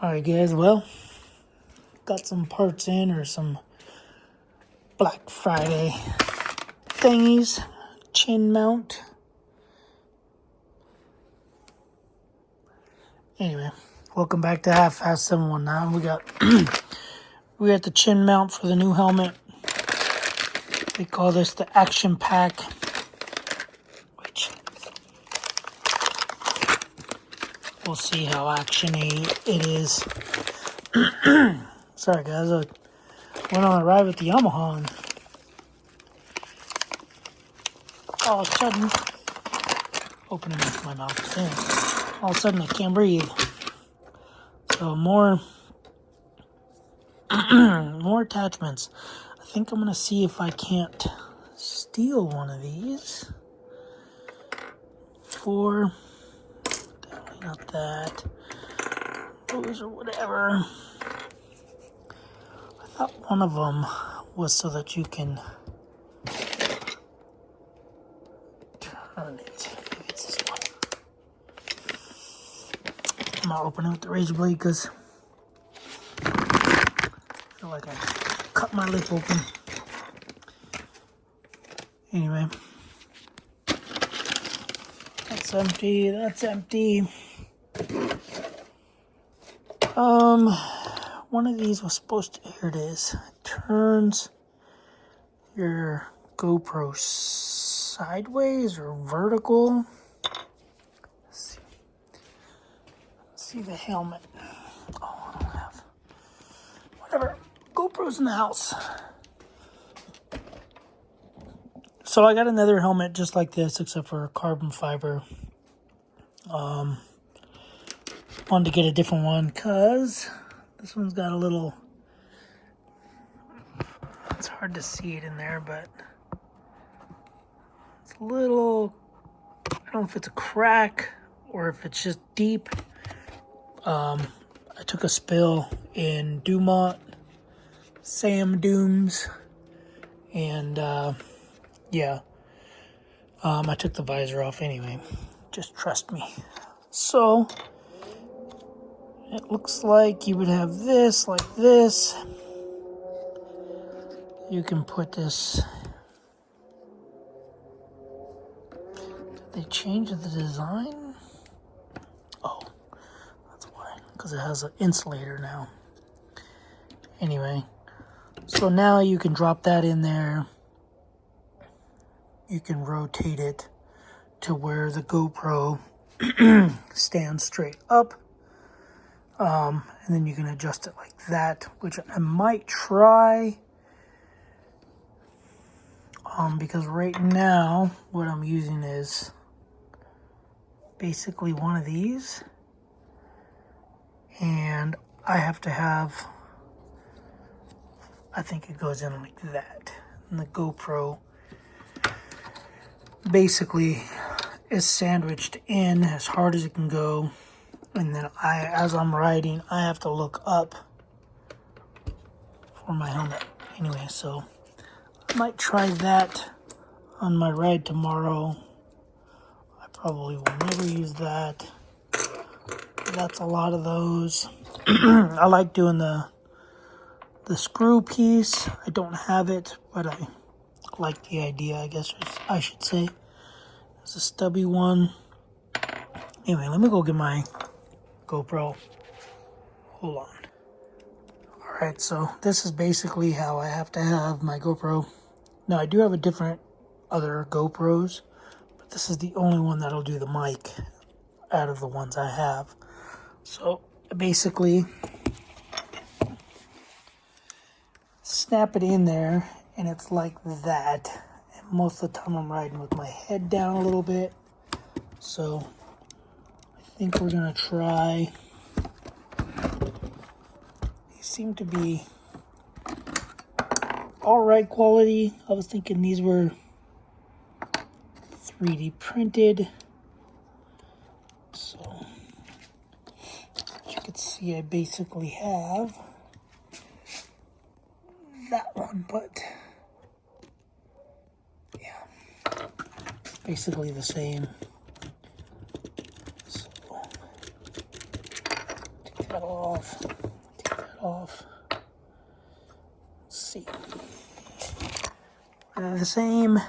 Alright guys, well, got some parts in, or some Black Friday thingies. Chin mount. Anyway, welcome back to Half-Fast 719. We got the chin mount for the new helmet. They call this the Action Pack, which we'll see how actiony it is. Sorry guys, I went on a ride with the Yamaha and all of a sudden, opening up my mouth, damn, all of a sudden I can't breathe. So more attachments. I think I'm gonna see if I can't steal one of these for, definitely not that, those or whatever. I thought one of them was so that you can turn it. Maybe it's this one. I'm not opening with the razor blade because I feel like I cut my lip open. Anyway, that's empty. That's empty. One of these was supposed to, here it is. It turns your GoPro sideways or vertical. Let's see the helmet. Oh, I don't have. Whatever. GoPro's in the house. So I got another helmet just like this, except for carbon fiber. Wanted to get a different one because this one's got a little, it's hard to see it in there, but it's a little, I don't know if it's a crack or if it's just deep. I took a spill in Dumont, Sam Dooms, and yeah, I took the visor off anyway. Just trust me. So it looks like you would have this like this. You can put this. Did they change the design? Oh, that's why. Because it has an insulator now. Anyway, so now you can drop that in there. You can rotate it to where the GoPro stands straight up. And then you can adjust it like that, which I might try. Because right now, what I'm using is basically one of these. And I have to have, I think it goes in like that. And the GoPro basically is sandwiched in as hard as it can go. And then as I'm riding, I have to look up for my helmet. Anyway, so I might try that on my ride tomorrow. I probably will never use that. That's a lot of those. I like doing the screw piece. I don't have it, but I like the idea, I guess I should say. It's a stubby one. Anyway, let me go get my GoPro. Hold on. Alright, so this is basically how I have to have my GoPro. Now, I do have a different other GoPros, but this is the only one that'll do the mic out of the ones I have. So, basically, snap it in there, and it's like that. And most of the time I'm riding with my head down a little bit. So, I think we're going to try. These seem to be alright quality. I was thinking these were 3D printed. So, as you can see, I basically have that one, but yeah, basically the same. So, take that off. Take that off. Let's see. They're the same-ish.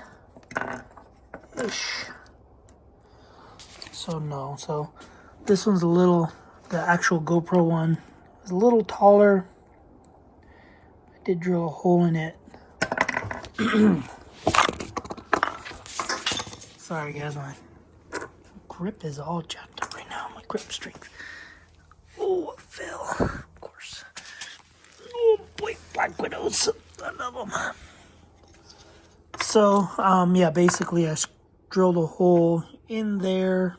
So no. So this one's a little, the actual GoPro one is a little taller. I did drill a hole in it. Sorry guys, my grip is all jacked up right now. My grip strength. Oh, it fell. Of course. Oh boy, Black Widows. I love them. So, yeah, basically I drilled a hole in there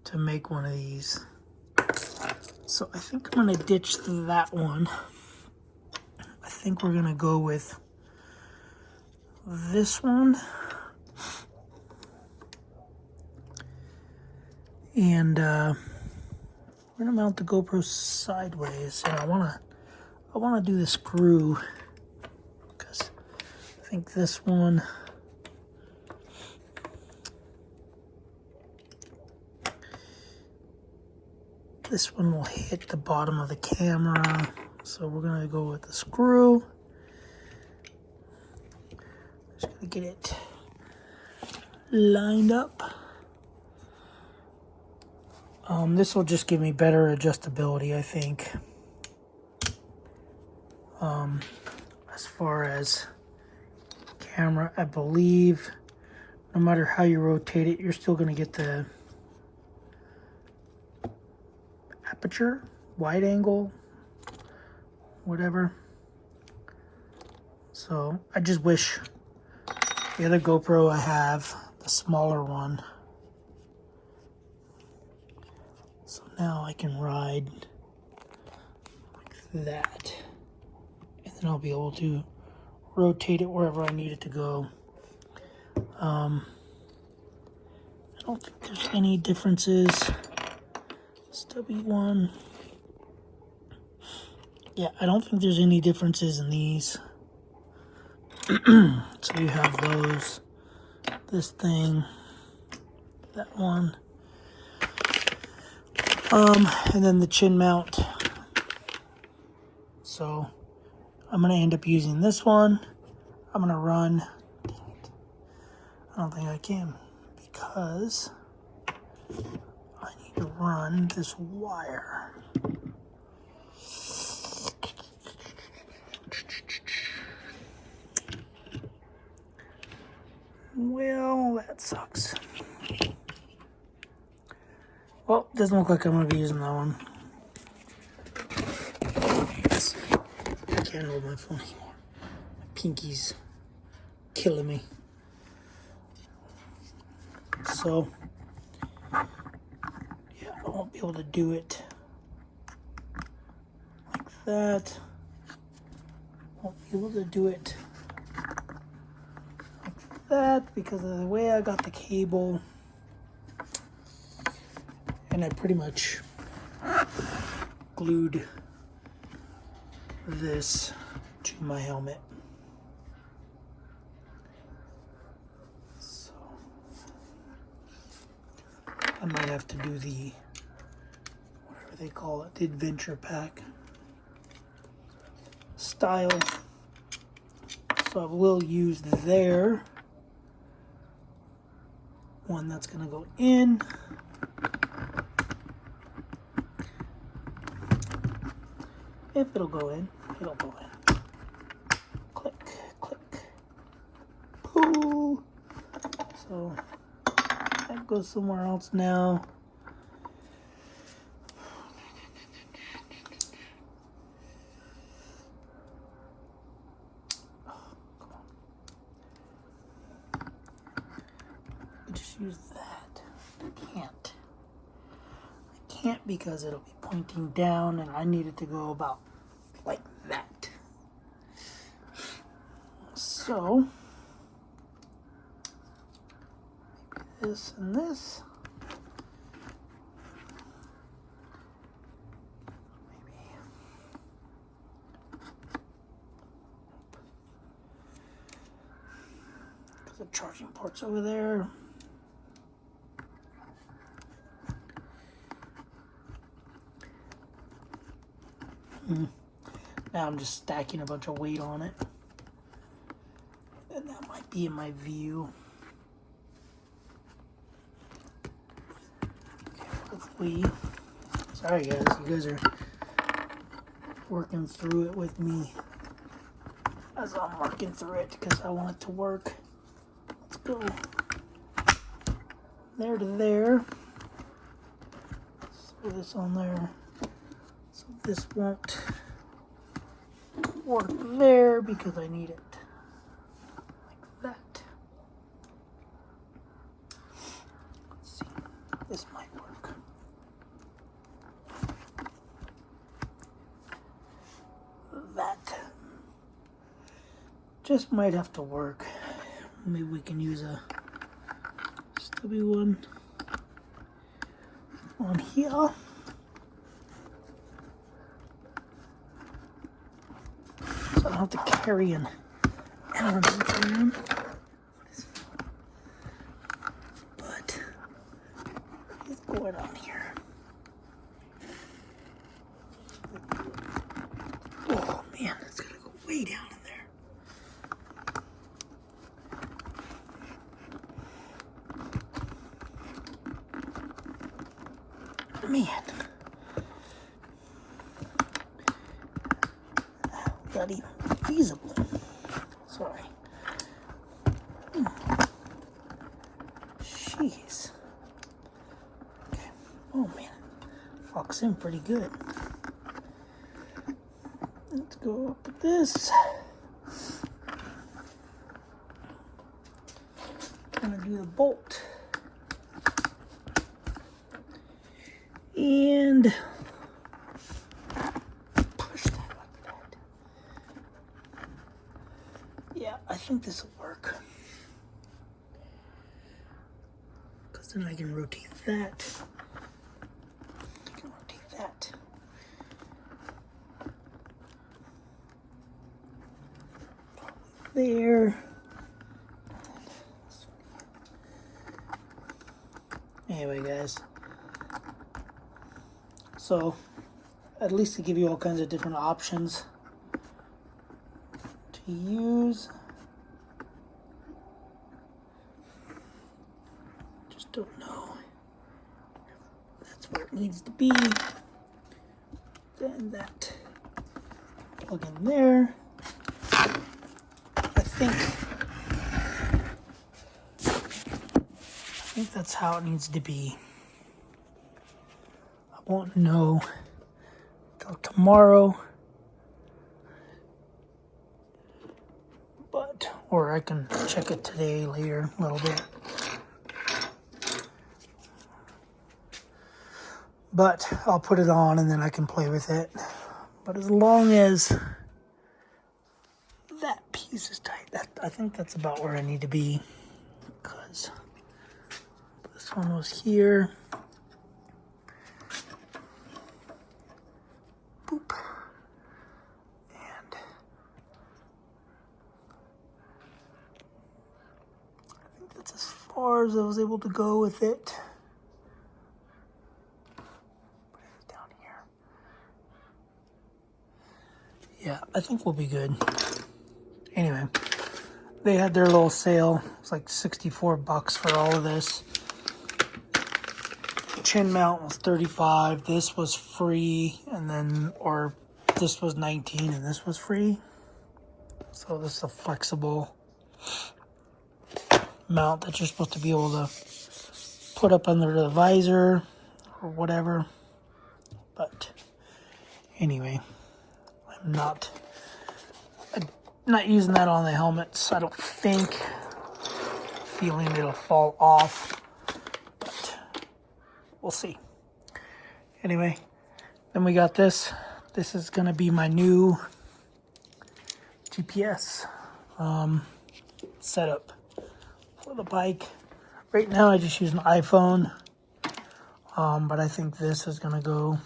to make one of these. So I think I'm going to ditch that one. I think we're going to go with this one. And we're going to mount the GoPro sideways. And I want to do the screw, because I think this one will hit the bottom of the camera. So we're going to go with the screw. Just going to get it lined up. This will just give me better adjustability, I think. As far as camera, I believe no matter how you rotate it, you're still going to get the aperture, wide angle, whatever. So I just wish the other GoPro I have, the smaller one. So now I can ride like that. And then I'll be able to rotate it wherever I need it to go. I don't think there's any differences. W1. Yeah, I don't think there's any differences in these. So you have those, this thing, that one. And then the chin mount. So I'm going to end up using this one. I'm going to run. I don't think I can because I need to run this wire. Well, that sucks. Well, doesn't look like I'm going to be using that one. I can't hold my phone anymore. My pinky's killing me. So, yeah, I won't be able to do it like that. Won't be able to do it like that because of the way I got the cable. And I pretty much glued this to my helmet. So I might have to do the, whatever they call it, the adventure pack style. So I will use their one that's going to go in. If it'll go in, it'll go in. Click, click, pull. So that goes somewhere else now. Just use that. I can't because it'll be pointing down and I need it to go about like that. So maybe this and this. Maybe. Because the charging port's over there. Now I'm just stacking a bunch of weight on it. And that might be in my view. Okay, hopefully. Sorry guys, you guys are working through it with me as I'm working through it because I want it to work. Let's go there to there. Throw this on there. So this won't work there because I need it like that. Let's see. This might work. That just might have to work. Maybe we can use a stubby one on here. So I don't have to carry an element around. But what's going on here? Oh man, it's gonna go way down in there. Man, not even feasible. Sorry. Jeez. Okay. Oh man, fucks in pretty good. Let's go up with this. Gonna do the bolt. And push that like that. Yeah, I think this will work. Because then I can rotate that. I can rotate that. There. Anyway, guys. So, at least to give you all kinds of different options to use. Just don't know if that's where it needs to be. Then that plug in there. I think that's how it needs to be. I won't know till tomorrow, or I can check it today later a little bit. But I'll put it on and then I can play with it. But as long as that piece is tight, I think that's about where I need to be. Because this one was here. Boop. And I think that's as far as I was able to go with it. Put it down here. Yeah, I think we'll be good. Anyway, they had their little sale. It's like $64 for all of this. Chin mount was $35. This was free, and then, or this was $19 and this was free. So this is a flexible mount that you're supposed to be able to put up under the visor or whatever. But anyway, I'm not using that on the helmets. I don't think. Feeling it'll fall off. We'll see. Anyway, then we got this. This is going to be my new GPS setup for the bike. Right now I just use an iPhone, but I think this is going to go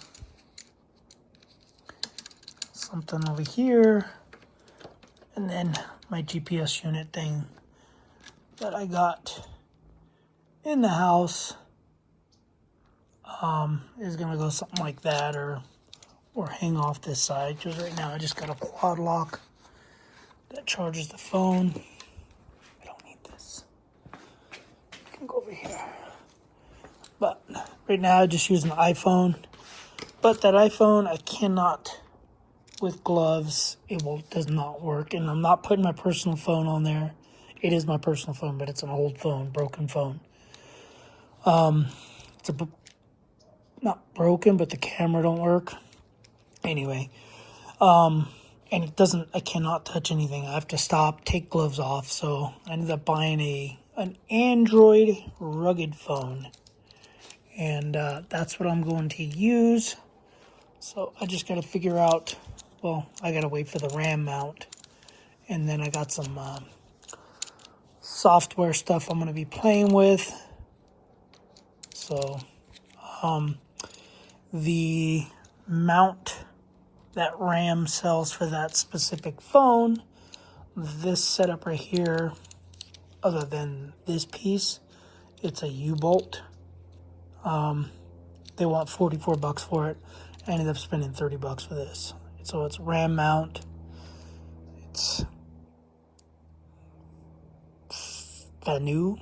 something over here, and then my GPS unit thing that I got in the house is gonna go something like that, or or hang off this side, because right now I just got a quad lock that charges the phone. I don't need this. You can go over here. But right now I just use an iPhone. But that iPhone, I cannot, with gloves, does not work. And I'm not putting my personal phone on there. It is my personal phone, but it's an old phone, broken phone. It's not broken, but the camera don't work. Anyway, and I cannot touch anything. I have to stop, take gloves off. So I ended up buying an Android rugged phone. And that's what I'm going to use. So I just got to figure out, well, I got to wait for the RAM mount. And then I got some software stuff I'm going to be playing with. So the mount that RAM sells for that specific phone, this setup right here, other than this piece, it's a U-bolt. They want $44 for it. I ended up spending $30 for this. So it's RAM mount. It's Fanu.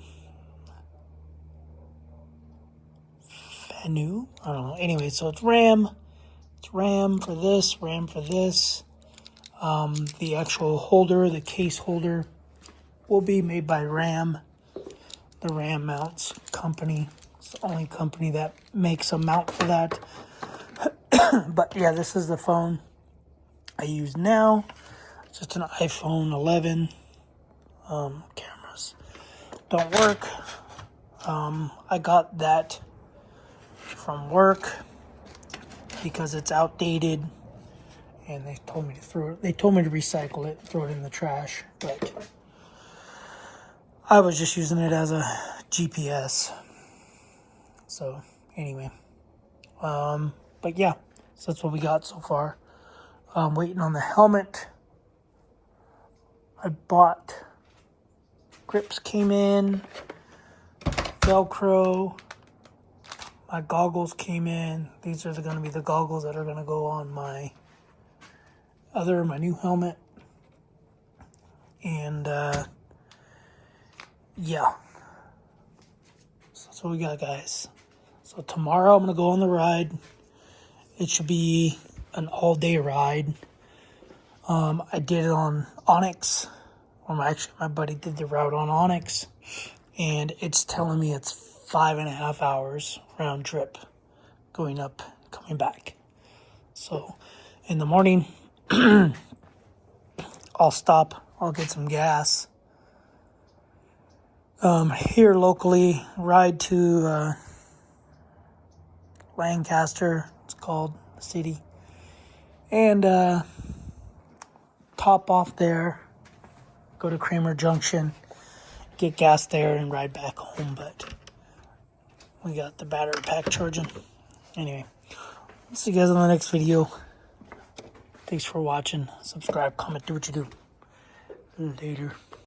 I don't know. Anyway, so it's RAM. It's RAM for this, RAM for this. The actual holder, the case holder, will be made by RAM. The RAM mounts company. It's the only company that makes a mount for that. But yeah, this is the phone I use now. It's just an iPhone 11. Cameras don't work. I got that from work because it's outdated, and they told me to recycle it, throw it in the trash, but I was just using it as a GPS. So anyway, but yeah, so that's what we got so far. I'm waiting on the helmet. I bought, grips came in, Velcro. My goggles came in. These are going to be the goggles that are going to go on my new helmet. And yeah, so that's what we got, guys. So tomorrow I'm going to go on the ride. It should be an all-day ride. I did it on Onyx. Actually, my buddy did the route on Onyx, and it's telling me it's 5.5 hours round trip, going up, coming back. So in the morning, I'll stop, I'll get some gas. Here locally, ride to Lancaster, it's called, the city, and top off there, go to Kramer Junction, get gas there, and ride back home. But we got the battery pack charging. Anyway, I'll see you guys on the next video. Thanks for watching. Subscribe, comment, do what you do. Later.